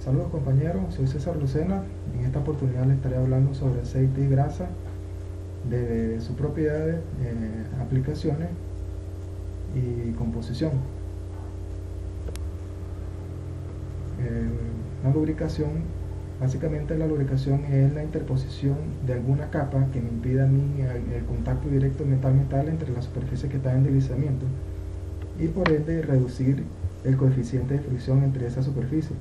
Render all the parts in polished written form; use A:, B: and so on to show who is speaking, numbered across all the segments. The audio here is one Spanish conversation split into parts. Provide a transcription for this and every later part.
A: Saludos compañeros, soy César Lucena. En esta oportunidad les estaré hablando sobre aceite y grasa, de sus propiedades, aplicaciones y composición. Una lubricación, básicamente la lubricación es la interposición de alguna capa que me impida a mí el contacto directo metal-metal entre las superficies que están en deslizamiento y por ende reducir el coeficiente de fricción entre esas superficies.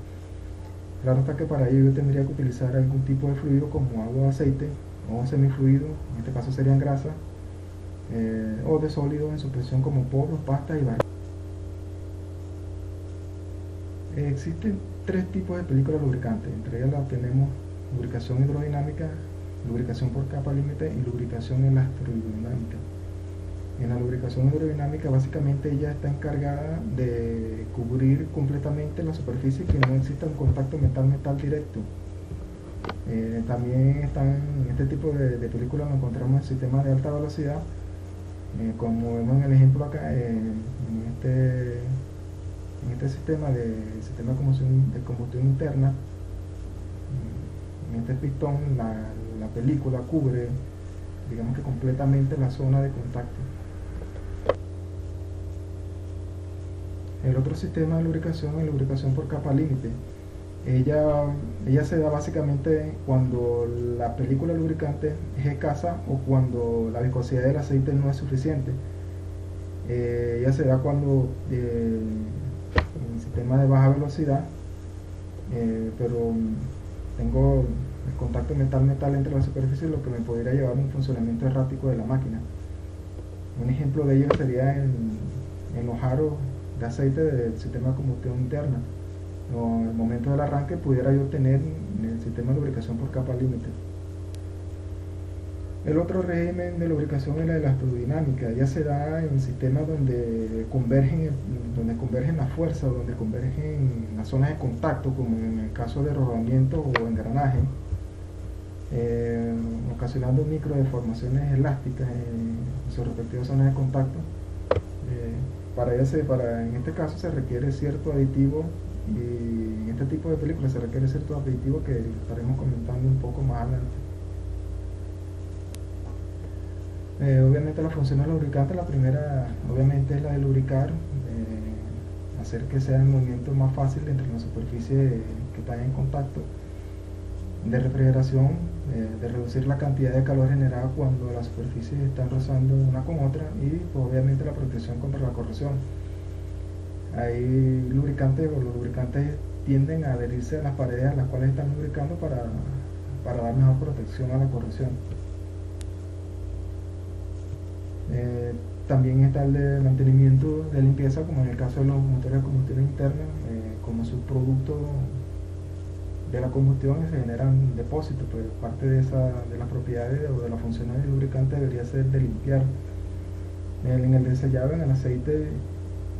A: Claro está que para ello yo tendría que utilizar algún tipo de fluido como agua o aceite o semifluido, en este caso serían grasas, o de sólidos en suspensión como polvos, pastas y barras. Existen tres tipos de películas lubricantes, entre ellas las tenemos lubricación hidrodinámica, lubricación por capa límite y lubricación electrodinámica. En la lubricación hidrodinámica básicamente ella está encargada de cubrir completamente la superficie que no exista un contacto metal-metal directo. También están en este tipo de películas nos encontramos el sistema de alta velocidad, como vemos en el ejemplo acá, en este sistema de combustión interna. En este pistón la película cubre, digamos que completamente la zona de contacto. El otro sistema de lubricación es lubricación por capa límite. Ella se da básicamente cuando la película lubricante es escasa o cuando la viscosidad del aceite no es suficiente. Ella se da cuando en sistema de baja velocidad, pero tengo el contacto metal-metal entre las superficies, lo que me podría llevar a un funcionamiento errático de la máquina. Un ejemplo de ello sería en los aros de aceite del sistema de combustión interna. En el momento del arranque pudiera yo tener el sistema de lubricación por capa límite. El otro régimen de lubricación es la electrodinámica. Ya se da en sistemas donde convergen las fuerzas, donde convergen las zonas de contacto, como en el caso de rodamiento o engranaje, ocasionando microdeformaciones elásticas en sus respectivas zonas de contacto. En este caso se requiere cierto aditivo, y en este tipo de películas se requiere cierto aditivo que estaremos comentando un poco más adelante. Obviamente la función del lubricante, la primera obviamente es la de lubricar, hacer que sea el movimiento más fácil entre las superficies que están en contacto. De refrigeración, de reducir la cantidad de calor generada cuando las superficies están rozando una con otra, y pues, obviamente la protección contra la corrosión. Hay lubricantes, o los lubricantes tienden a adherirse a las paredes a las cuales están lubricando para dar mejor protección a la corrosión. También está el de mantenimiento de limpieza, como en el caso de los motores de combustión interna, como subproducto de la combustión se generan depósitos, pues parte de las propiedades o de las funciones del lubricante debería ser de limpiar. En el desellado, en el aceite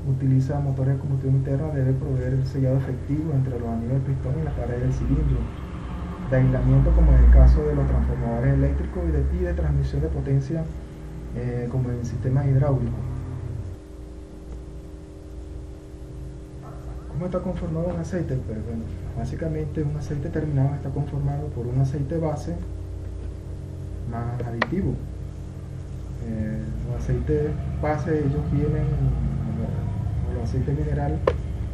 A: utiliza motores de combustión interna, debe proveer el sellado efectivo entre los anillos del pistón y la pared del cilindro, de aislamiento como en el caso de los transformadores eléctricos y de transmisión de potencia, como en sistemas hidráulicos. ¿Cómo está conformado un aceite? Pues bueno, básicamente un aceite terminado está conformado por un aceite base más aditivo. Los aceites base, ellos vienen, o los aceites mineral,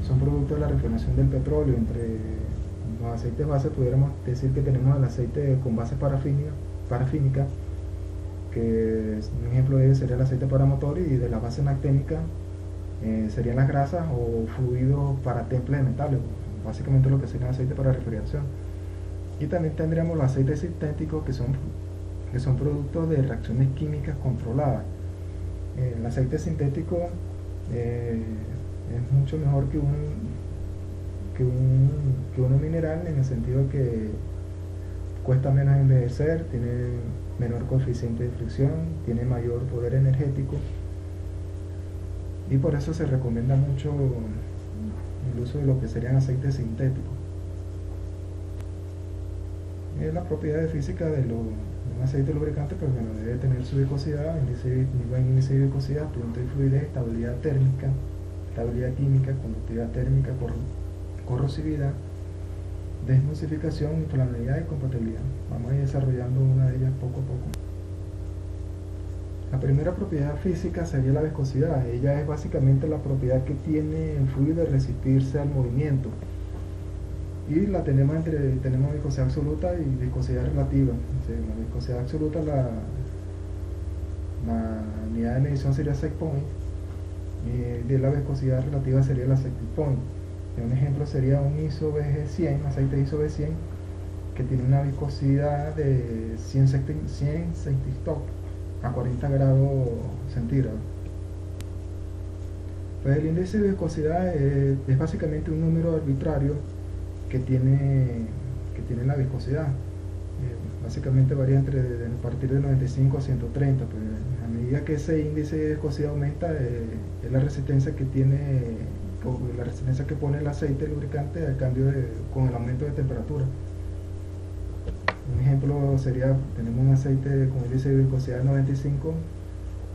A: son producto de la refinación del petróleo. Entre los aceites base pudiéramos decir que tenemos el aceite con base parafínica, que un ejemplo de ello sería el aceite para motor, y de la base nacténica serían las grasas o fluidos para temples de metales, básicamente lo que sería aceite para refrigeración. Y también tendríamos los aceites sintéticos, que son productos de reacciones químicas controladas. El aceite sintético es mucho mejor que uno mineral, en el sentido que cuesta menos envejecer, tiene menor coeficiente de fricción, tiene mayor poder energético, y por eso se recomienda mucho el uso de lo que serían aceites sintéticos. La propiedad física de un aceite lubricante, pues bueno, debe tener su viscosidad, buen índice de viscosidad, punto de fluidez, estabilidad térmica, estabilidad química, conductividad térmica, corrosividad, desmulsificación, inflamabilidad y compatibilidad. Vamos a ir desarrollando una de ellas poco a poco. La primera propiedad física sería la viscosidad. Ella es básicamente la propiedad que tiene el fluido de resistirse al movimiento. Y la tenemos tenemos viscosidad absoluta y viscosidad relativa. O sea, la viscosidad absoluta, la unidad de medición sería set point, y de la viscosidad relativa sería la set point. Un ejemplo sería un ISO BG100, aceite ISO BG100, que tiene una viscosidad de 100 centistop a 40 grados centígrados. Pues el índice de viscosidad es básicamente un número arbitrario que tiene la viscosidad. Básicamente varía a partir de 95 a 130. Pues a medida que ese índice de viscosidad aumenta, es la resistencia que tiene, la resistencia que pone el aceite lubricante al cambio con el aumento de temperatura. Un ejemplo sería, tenemos un aceite con índice de viscosidad de 95,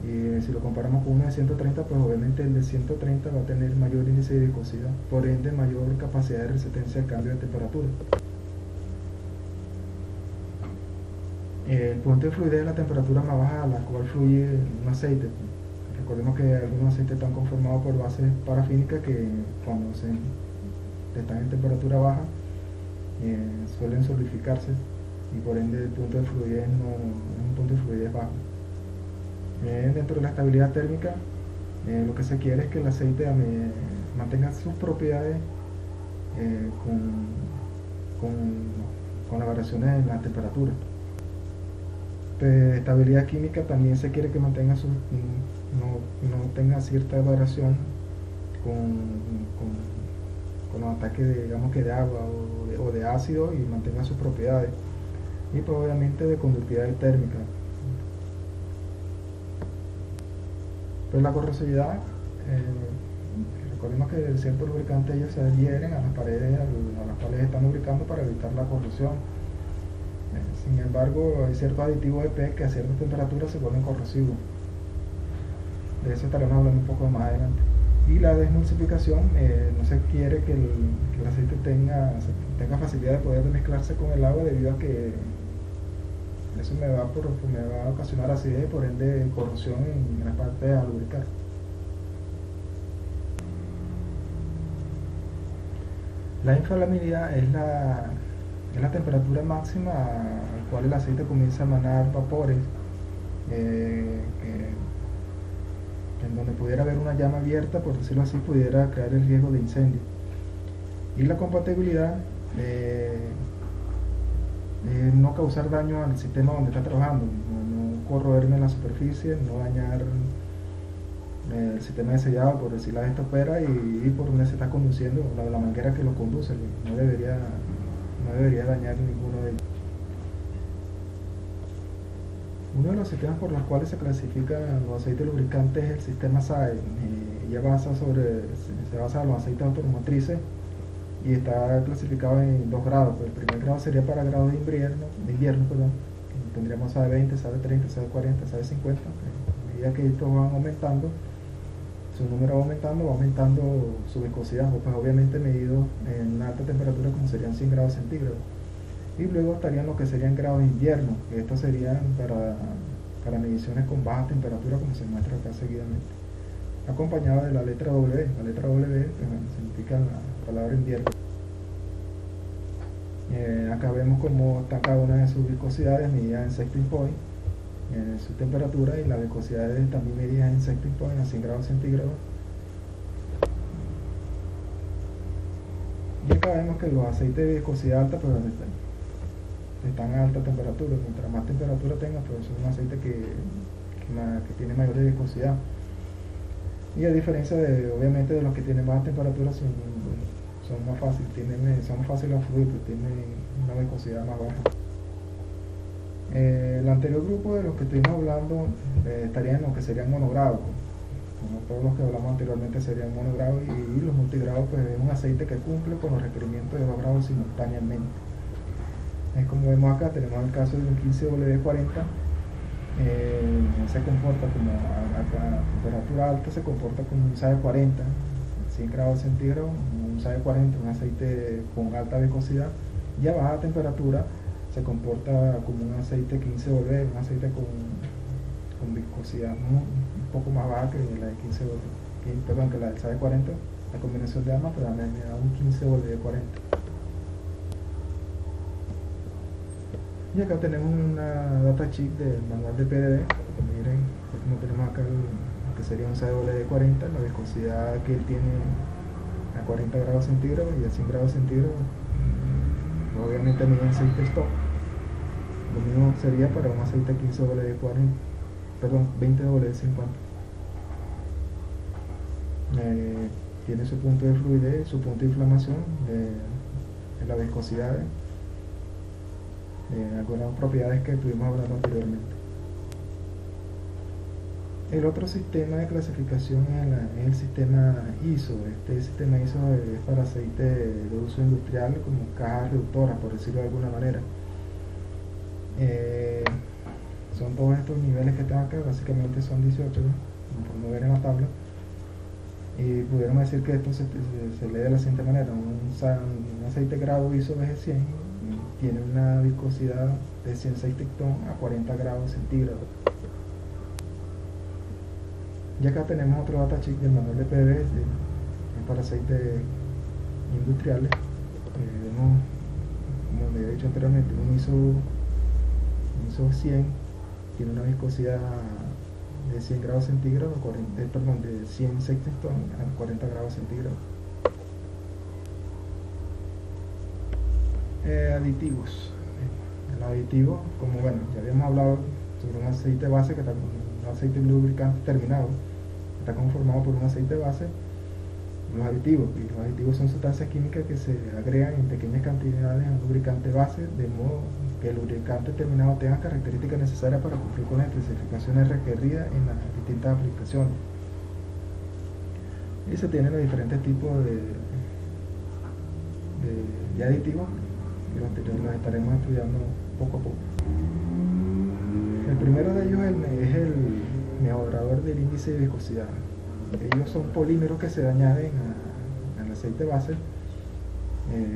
A: y si lo comparamos con uno de 130, pues obviamente el de 130 va a tener mayor índice de viscosidad, por ende mayor capacidad de resistencia al cambio de temperatura. El punto de fluidez es la temperatura más baja a la cual fluye un aceite. Recordemos que algunos aceites están conformados por bases parafínicas que cuando están en temperatura baja suelen solidificarse, y por ende el punto de fluidez es un punto de fluidez bajo. Dentro de la estabilidad térmica, lo que se quiere es que el aceite mantenga sus propiedades con las variaciones en la temperatura. Estabilidad química también se quiere que mantenga no tenga cierta variación con los ataques digamos que de agua o de ácido, y mantenga sus propiedades, y pues obviamente de conductividad térmica. Pues la corrosividad, recordemos que ciertos lubricantes ellos se adhieren a las paredes a las cuales están lubricando para evitar la corrosión. Sin embargo, hay ciertos aditivos EP que a ciertas temperaturas se vuelven corrosivos. De eso estaremos hablando un poco más adelante. Y la desmulsificación, no se quiere que el aceite tenga facilidad de poder mezclarse con el agua, debido a que eso me va a ocasionar acidez y por ende corrosión en la parte a lubricar. La inflamabilidad es la temperatura máxima a la cual el aceite comienza a emanar vapores, en donde pudiera haber una llama abierta, por decirlo así, pudiera crear el riesgo de incendio. Y la compatibilidad, no causar daño al sistema donde está trabajando, no corroerme en la superficie, no dañar el sistema de sellado, por decir la estopera, y por donde se está conduciendo, la manguera que lo conduce, no debería dañar ninguno de ellos. Uno de los sistemas por los cuales se clasifican los aceites lubricantes es el sistema SAE. Se basa en los aceites automotrices y está clasificado en 2 grados. Pues el primer grado sería para grados de invierno, tendríamos SAE 20, SAE 30, SAE 40, SAE 50. A medida que estos van aumentando, su número va aumentando su viscosidad, pues obviamente medido en una alta temperatura como serían 100 grados centígrados. Y luego estarían lo que serían grados de invierno, que estos serían para mediciones con baja temperatura, como se muestra acá seguidamente, acompañado de la letra W. La letra W significa la palabra invierno. Acá vemos cómo está cada una de sus viscosidades medidas en setting point, su temperatura, y la viscosidad también medidas en setting point a 100 grados centígrados. Y acá vemos que los aceites de viscosidad alta pues están a alta temperatura. Mientras más temperatura tenga, pues es un aceite que tiene mayor viscosidad. Y a diferencia obviamente de los que tienen baja temperatura, son más fáciles a fluir, pues tienen una viscosidad más baja. El anterior grupo de los que estuvimos hablando estarían en lo que serían monogrados. Como todos los que hablamos anteriormente serían monogrados, y los multigrados pues es un aceite que cumple con los requerimientos de 2 grados simultáneamente. Es como vemos acá, tenemos el caso de un 15W40, se comporta como a temperatura alta, se comporta como un SAE 40, 100 grados centígrados, un SAE 40, un aceite con alta viscosidad, Y a baja temperatura se comporta como un aceite 15W, un aceite con viscosidad un poco más baja que la de 15W, perdón, que la del SAE 40, la combinación de ambas, pero me da un 15W40. Y acá tenemos una data sheet del manual de PDB. Miren, como tenemos acá que sería un CWD40, la viscosidad que él tiene a 40 grados centígrados y a 100 grados centígrados. Obviamente miden 6 stop. Lo mismo sería para un aceite 15W40, perdón, 20W50. Tiene su punto de fluidez, su punto de inflamación, la viscosidad, algunas propiedades que estuvimos hablando anteriormente. El otro sistema de clasificación es el sistema ISO. Este sistema ISO es para aceite de uso industrial, como cajas reductoras, por decirlo de alguna manera. Son todos estos niveles que tengo acá, básicamente son 18, ¿no? Como podemos ver en la tabla. Y pudiéramos decir que esto se lee de la siguiente manera: un aceite grado ISO BG100 tiene una viscosidad de 106 tectón a 40 grados centígrados. Y acá tenemos otro datasheet del manual de PDB para aceites industriales. Vemos, como le he dicho anteriormente, un ISO 100 tiene una viscosidad de 100 grados centígrados, de 100 sextón a 40 grados centígrados. Aditivos. El aditivo, como bueno, ya habíamos hablado sobre un aceite base, que está un aceite lubricante terminado, está conformado por un aceite base. Los aditivos son sustancias químicas que se agregan en pequeñas cantidades a un lubricante base, de modo que el lubricante terminado tenga características necesarias para cumplir con las especificaciones requeridas en las distintas aplicaciones. Y se tienen los diferentes tipos de aditivos, que los estaremos estudiando poco a poco. El primero de ellos es el mejorador del índice de viscosidad. Ellos son polímeros que se añaden al aceite base.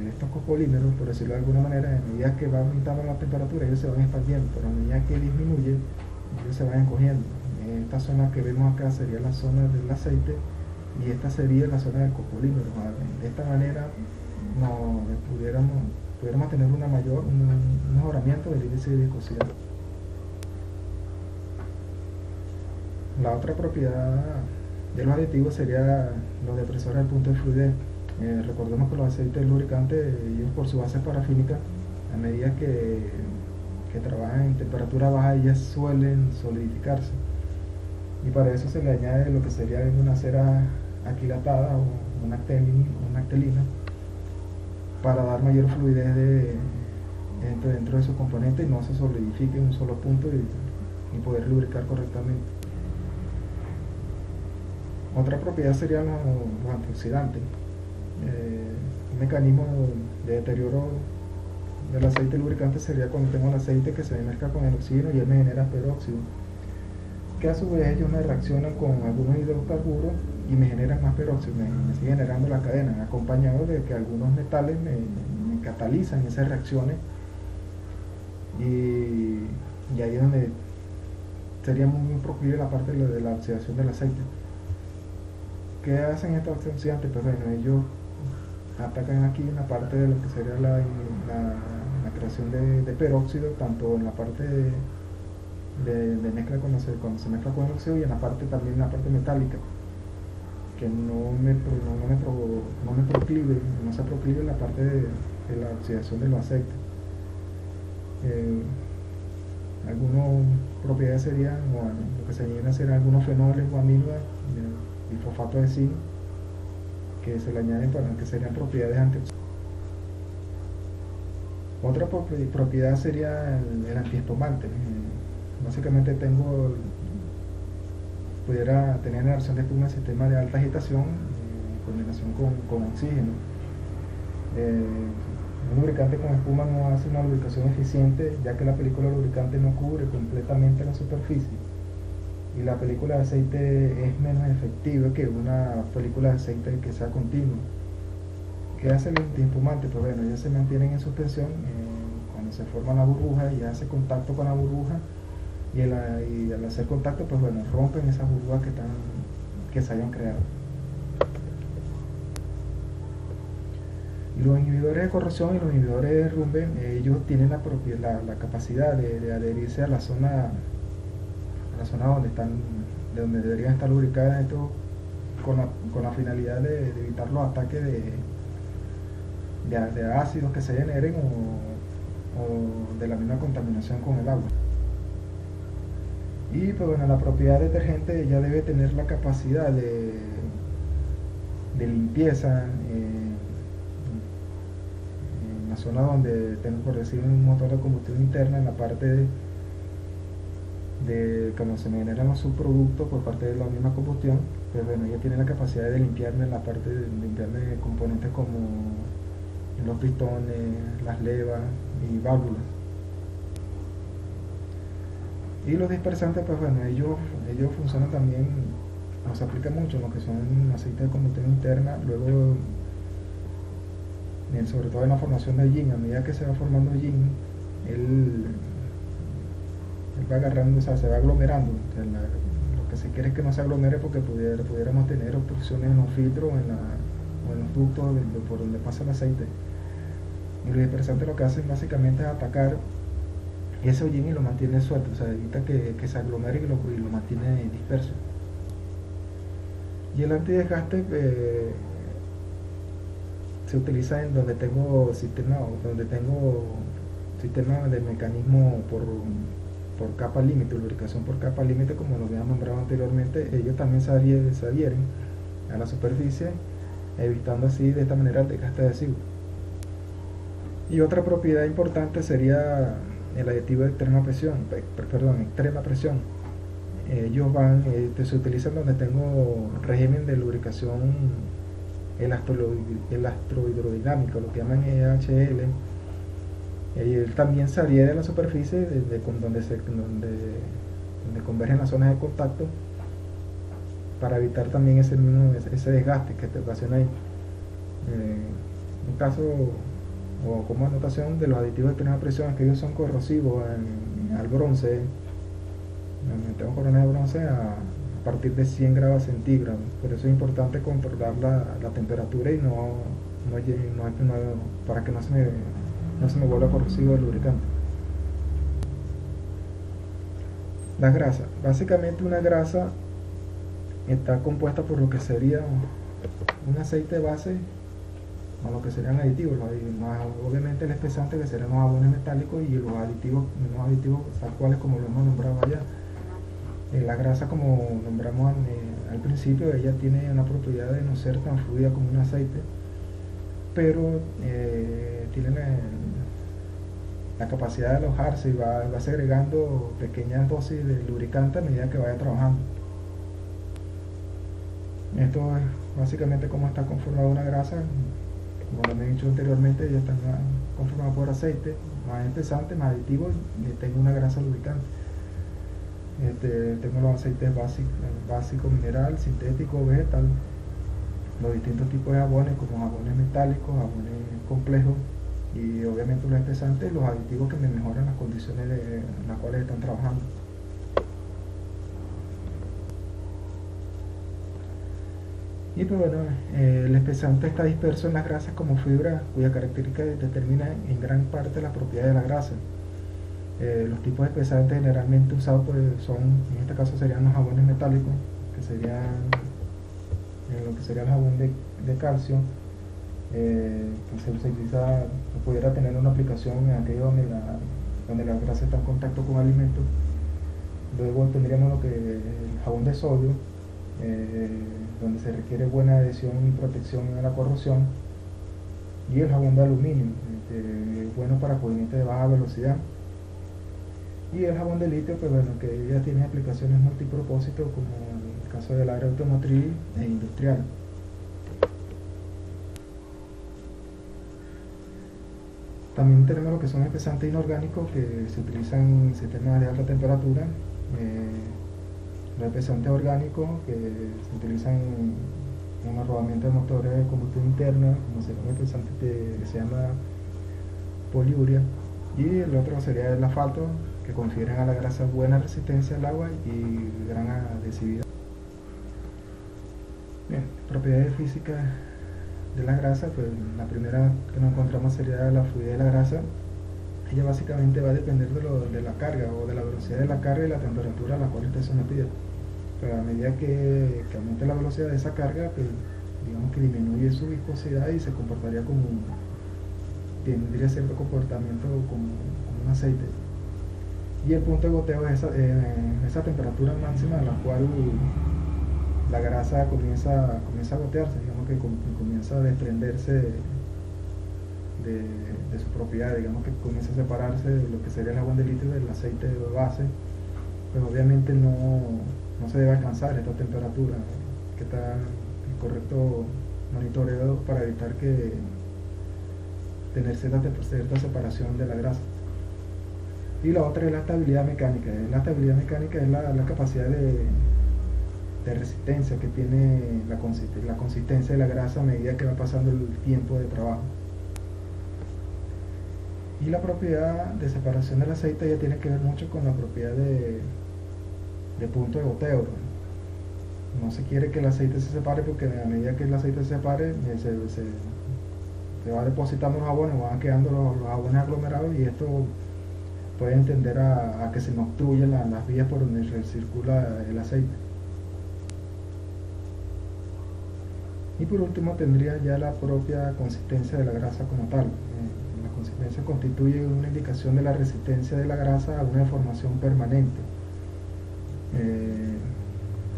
A: Estos copolímeros, por decirlo de alguna manera, a medida que va aumentando la temperatura, ellos se van expandiendo, pero a medida que disminuye, ellos se van encogiendo. Esta zona que vemos acá sería la zona del aceite y esta sería la zona del copolímero. De esta manera pudiéramos tener un mejoramiento del índice de viscosidad. La otra propiedad de los aditivos sería los depresores del punto de fluidez. Recordemos que los aceites lubricantes, ellos por su base parafínica, a medida que trabajan en temperatura baja, ellas suelen solidificarse. Y para eso se le añade lo que sería una cera aquilatada o una actelina, para dar mayor fluidez dentro de sus componentes y no se solidifique en un solo punto y poder lubricar correctamente. Otra propiedad serían los antioxidantes. Un mecanismo de deterioro del aceite lubricante sería cuando tengo el aceite que se mezcla con el oxígeno y él me genera peróxido, que a su vez ellos me reaccionan con algunos hidrocarburos y me generan más peróxido, me sigue generando la cadena, acompañado de que algunos metales me catalizan esas reacciones, y ahí es donde sería muy proclive la parte de la oxidación del aceite. ¿Qué hacen estos oxidantes? Pues bueno, ellos atacan aquí en la parte de lo que sería la creación de peróxido, tanto en la parte de mezcla cuando se mezcla con el óxido, y también en la parte metálica, que no se proclive la parte de la oxidación de los aceites. Algunas propiedades serían, lo que se añaden serían algunos fenoles o amilos y fosfato de zinc, que se le añaden para que serían propiedades antioxidantes. Otra propiedad sería el antiespumante. Básicamente pudiera tener generación de espuma en sistema de alta agitación en combinación con oxígeno. Un lubricante con espuma no hace una lubricación eficiente, ya que la película lubricante no cubre completamente la superficie, y la película de aceite es menos efectiva que una película de aceite que sea continua. ¿Qué hace el antiespumante? Pues bueno, ellos se mantienen en suspensión cuando se forma la burbuja y hace contacto con la burbuja y al hacer contacto, pues bueno, rompen esas burbujas que se hayan creado. Y los inhibidores de corrosión y los inhibidores de derrumbe, ellos tienen la capacidad de adherirse a la zona de donde deberían estar lubricadas, esto con la finalidad de evitar los ataques de ácidos que se generen o de la misma contaminación con el agua. Y pues bueno, la propiedad detergente ya debe tener la capacidad de limpieza en la zona donde tengo, por decir, un motor de combustión interna, en la parte de cuando se me generan los subproductos por parte de la misma combustión, pues bueno, ella tiene la capacidad de limpiarme en la parte de limpiarme componentes como los pistones, las levas y válvulas. Y los dispersantes, pues bueno, ellos funcionan también, o se aplica mucho en lo que son aceites de combustión interna, luego sobre todo en la formación de yin. A medida que se va formando yin, él va agarrando, o sea, se va aglomerando. O sea, lo que se quiere es que no se aglomere, porque pudiéramos tener obstrucciones en los filtros o en los ductos por donde pasa el aceite. Y los dispersantes lo que hacen básicamente es atacar ese hollín y lo mantiene suelto, o sea, evita que se aglomere y lo mantiene disperso. Y el antidesgaste se utiliza en donde tengo sistema de mecanismo por capa límite, lubricación por capa límite, como lo había nombrado anteriormente. Ellos también se adhieren a la superficie, evitando así de esta manera el desgaste adhesivo. Y otra propiedad importante sería el aditivo de extrema presión. Ellos se utilizan donde tengo régimen de lubricación elastrohidrodinámico, lo que llaman EHL. Él también se adhiere a la superficie donde convergen las zonas de contacto, para evitar también ese desgaste que te ocasiona ahí. Un caso, o como anotación, de los aditivos de extrema presión, es que ellos son corrosivos al bronce. Tengo coronas de bronce a partir de 100 grados centígrados. Por eso es importante controlar la temperatura y para que no se me vuelva corrosivo el lubricante. La grasa. Básicamente una grasa está compuesta por lo que sería un aceite base o lo que serían aditivos. Obviamente el espesante, que serían los jabones metálicos, y los aditivos tal cuales como lo hemos nombrado allá. La grasa, como nombramos al principio, ella tiene una propiedad de no ser tan fluida como un aceite, pero tiene la capacidad de alojarse y va segregando pequeñas dosis de lubricante a medida que vaya trabajando. Esto es básicamente cómo está conformada una grasa. Como lo he dicho anteriormente, ella está conformada por aceite, más espesante, más aditivo, y tengo una grasa lubricante. Tengo los aceites básico, mineral, sintético, vegetal, los distintos tipos de jabones, como jabones metálicos, jabones complejos, y obviamente los espesantes, los aditivos que me mejoran las condiciones en las cuales están trabajando. Y pues bueno, el espesante está disperso en las grasas como fibra, cuya característica determina en gran parte la propiedad de la grasa. Los tipos de espesantes generalmente usados en este caso serían los jabones metálicos, que serían lo que sería el jabón de calcio, que se utiliza, pudiera tener una aplicación en aquello donde la grasa está en contacto con alimentos. Luego tendríamos lo que el jabón de sodio, donde se requiere buena adhesión y protección a la corrosión, y el jabón de aluminio, bueno para corrientes de baja velocidad. Y el jabón de litio, pues bueno, que ya tiene aplicaciones multipropósito, como en el caso del área automotriz e industrial. También tenemos lo que son espesantes inorgánicos, que se utilizan en sistemas de alta temperatura. Los espesantes orgánicos, que se utilizan en el rodamiento de motores de combustión interna, como se llama que se llama poliuria, y el otro sería el asfalto, que confieren a la grasa buena resistencia al agua y gran adhesividad. Bien, propiedades físicas de la grasa, pues la primera que nos encontramos sería la fluidez de la grasa. Ella básicamente va a depender de la carga o de la velocidad de la carga y la temperatura a la cual esté sometida. Pero a medida que aumente la velocidad de esa carga, pues digamos que disminuye su viscosidad y se comportaría tendría cierto comportamiento como un aceite. Y el punto de goteo es esa temperatura máxima a la cual la grasa comienza a gotearse, digamos que comienza a desprenderse de su propiedad, digamos que comienza a separarse de lo que sería el jabón de litro del aceite de base. Pues obviamente no se debe alcanzar esta temperatura, que está en correcto monitoreo para evitar que tener cierta separación de la grasa. Y la otra es la estabilidad mecánica. La estabilidad mecánica es la capacidad de resistencia que tiene la consistencia de la grasa a medida que va pasando el tiempo de trabajo. Y la propiedad de separación del aceite ya tiene que ver mucho con la propiedad de punto de goteo. No se quiere que el aceite se separe, porque a medida que el aceite se separe se va depositando los jabones, van quedando los jabones aglomerados, y esto puede tender a que se nos obstruyan las vías por donde circula el aceite. Y por último tendría ya la propia consistencia de la grasa como tal. La consistencia constituye una indicación de la resistencia de la grasa a una deformación permanente.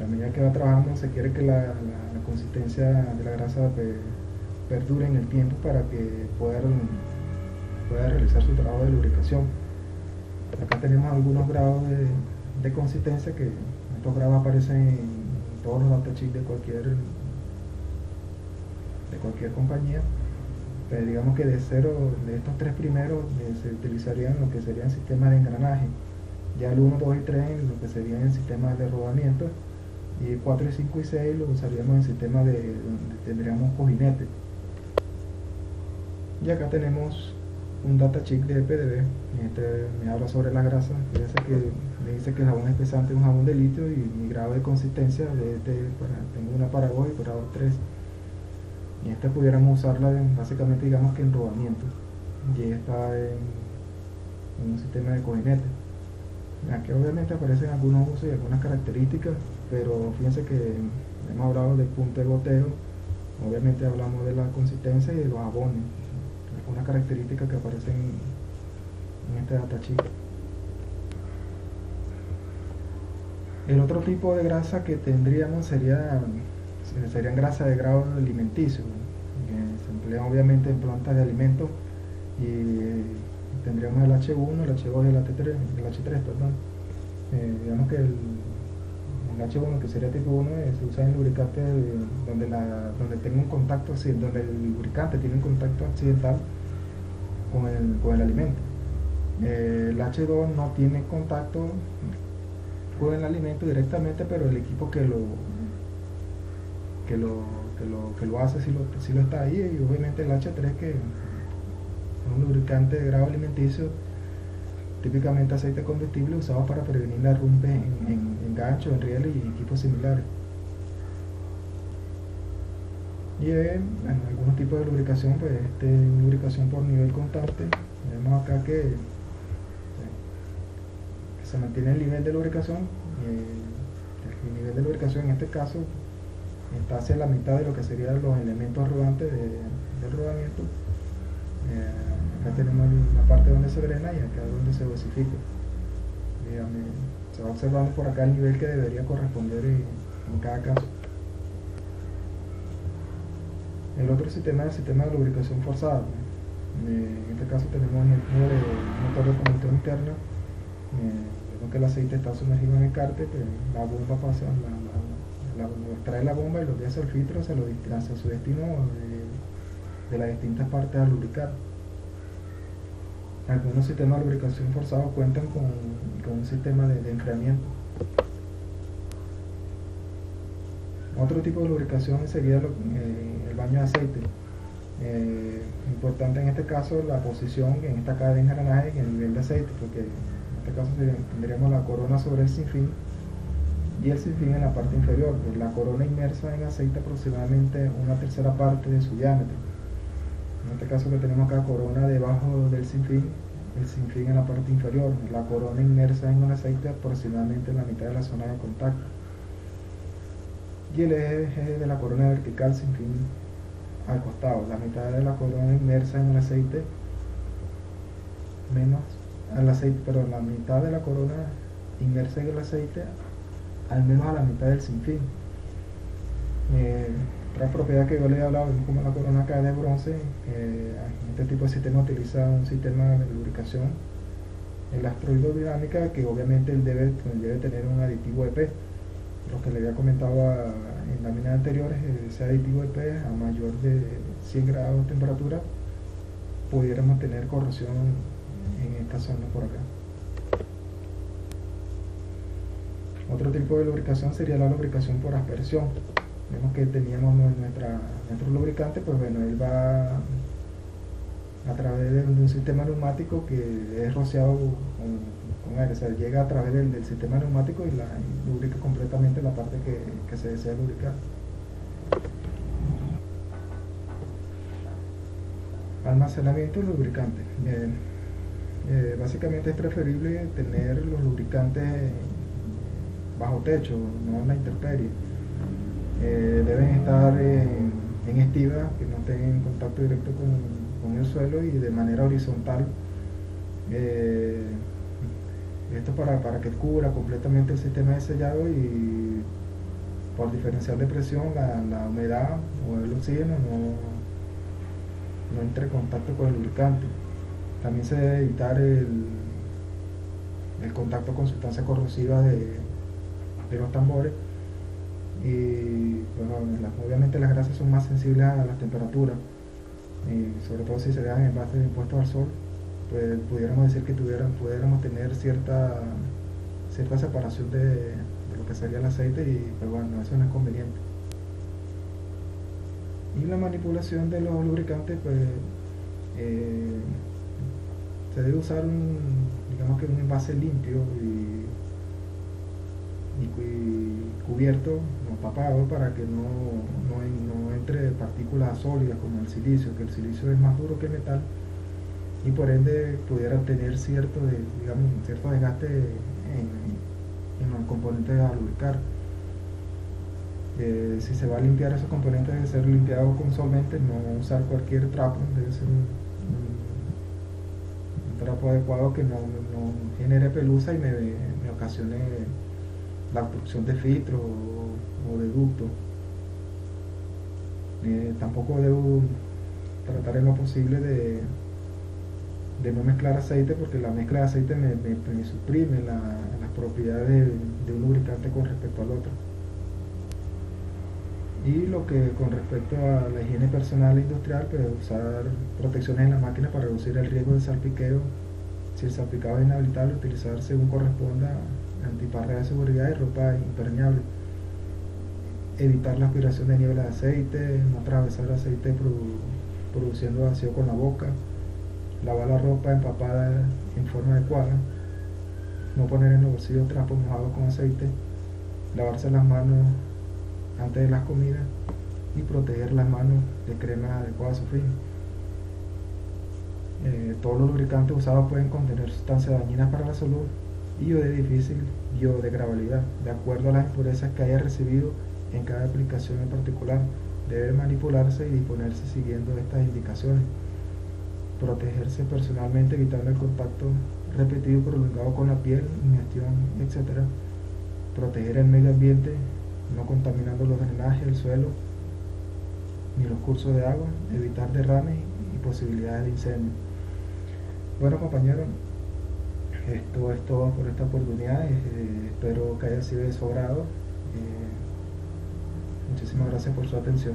A: A medida que va trabajando se quiere que la consistencia de la grasa perdure en el tiempo para que pueda realizar su trabajo de lubricación. Acá tenemos algunos grados de consistencia, que estos grados aparecen en todos los datasheets de cualquier compañía. Pero digamos que de estos tres primeros se utilizarían lo que serían sistemas de engranaje, ya el 1, 2 y 3 en lo que serían en sistemas de rodamiento, y 4, 5 y 6 lo usaríamos en sistemas donde tendríamos cojinete. Y acá tenemos un datasheet de PDB, me habla sobre la grasa. Fíjense que me dice que el jabón espesante es un jabón de litio, y mi grado de consistencia tengo una para 2 y para 3. Y esta pudiéramos usarla básicamente, digamos que en rodamiento, y está en un sistema de cojinete. Aquí obviamente aparecen algunos usos y algunas características, pero fíjense que hemos hablado del punto de goteo, obviamente hablamos de la consistencia y de los jabones, algunas características que aparecen en este datasheet. El otro tipo de grasa que tendríamos serían grasas de grado alimenticio, que se emplean obviamente en plantas de alimentos, y tendríamos el H1, el H2 y el H3, perdón. Digamos que el H1, que sería tipo 1, se usa en lubricantes donde tenga un contacto, donde el lubricante tiene un contacto accidental con el alimento. El H2 no tiene contacto con el alimento directamente, pero el equipo que lo hace si lo está ahí. Y obviamente el H3, que es un lubricante de grado alimenticio, típicamente aceite combustible usado para prevenir derrumbes en ganchos, en rieles y equipos similares. Y algunos tipos de lubricación, pues lubricación por nivel constante. Vemos acá que se mantiene el nivel de lubricación. El nivel de lubricación en este caso está hacia la mitad de lo que serían los elementos rodantes del rodamiento. Acá tenemos la parte donde se drena y acá donde se dosifica. Se va observando por acá el nivel que debería corresponder en cada caso. El otro sistema es el sistema de lubricación forzada. En este caso tenemos el motor de combustión interna. Vemos que el aceite está sumergido en el cárter, pero la bomba pasa, extrae la bomba y lo que hace el filtro se lo hacia su destino de las distintas partes a lubricar. Algunos sistemas de lubricación forzado cuentan con un sistema de enfriamiento. Otro tipo de lubricación sería el baño de aceite. Importante en este caso la posición en esta cadena de engranaje y el nivel de aceite, porque en este caso tendríamos la corona sobre el sinfín y el sinfín en la parte inferior, pues la corona inmersa en aceite aproximadamente una tercera parte de su diámetro. En este caso que tenemos acá corona debajo del sinfín, el sinfín en la parte inferior, la corona inmersa en el aceite aproximadamente la mitad de la zona de contacto y el eje de la corona vertical sinfín al costado, la mitad de la corona inmersa en el aceite menos al aceite, pero la mitad de la corona inmersa en el aceite al menos a la mitad del sinfín. Otra propiedad que yo le he hablado, como la corona acá de bronce, este tipo de sistema utiliza un sistema de lubricación electrohidrodinámica que obviamente él debe tener un aditivo EP. Lo que le había comentado en láminas anteriores, ese aditivo EP a mayor de 100 grados de temperatura pudiéramos tener corrosión en esta zona por acá. Otro tipo de lubricación sería la lubricación por aspersión. Vemos que teníamos nuestro lubricante, pues bueno, él va a través de un sistema neumático que es rociado con aire, o sea, llega a través del sistema neumático y lubrica completamente la parte que se desea lubricar. Almacenamiento de lubricante. Básicamente es preferible tener los lubricantes bajo techo, no en la intemperie. Deben estar en estiva, que no estén en contacto directo con el suelo y de manera horizontal. Esto para que cubra completamente el sistema de sellado y por diferencial de presión la humedad o el oxígeno no entre en contacto con el lubricante. También se debe evitar el contacto con sustancias corrosivas de los tambores y bueno, obviamente las grasas son más sensibles a las temperaturas, sobre todo si se dejan en envases expuestos al sol, pues pudiéramos decir que pudiéramos tener cierta separación de lo que sería el aceite y pues bueno, eso no es conveniente. Y la manipulación de los lubricantes, pues se debe usar digamos que un envase limpio y cubierto, no tapado, para que no entre partículas sólidas como el silicio, que el silicio es más duro que el metal y por ende pudiera tener cierto desgaste en los componentes a lubricar. Si se va a limpiar esos componentes, debe ser limpiado con solvente, no usar cualquier trapo, debe ser un trapo adecuado que no genere pelusa y me ocasione la obstrucción de filtro o de ducto. Tampoco debo tratar en lo posible de no mezclar aceite, porque la mezcla de aceite me suprime las propiedades de un lubricante con respecto al otro. Y lo que con respecto a la higiene personal e industrial, pues usar protecciones en la máquina para reducir el riesgo de salpiqueo. Si el salpicado es inhabilitable, utilizar según corresponda antiparra de seguridad y ropa impermeable. Evitar la aspiración de niebla de aceite, no atravesar el aceite produciendo vacío con la boca. Lavar la ropa empapada en forma adecuada. No poner en los bolsillos trapos mojados con aceite. Lavarse las manos antes de las comidas y proteger las manos de crema adecuada a su fin. Todos los lubricantes usados pueden contener sustancias dañinas para la salud y o de difícil biodegradabilidad, de acuerdo a las impurezas que haya recibido en cada aplicación en particular. Debe manipularse y disponerse siguiendo estas indicaciones. Protegerse personalmente, evitando el contacto repetido y prolongado con la piel, ingestión, etc. Proteger el medio ambiente, no contaminando los drenajes, el suelo, ni los cursos de agua. Evitar derrames y posibilidades de incendio. Bueno, compañeros, esto es todo por esta oportunidad. Espero que haya sido de su agrado. Muchísimas gracias por su atención.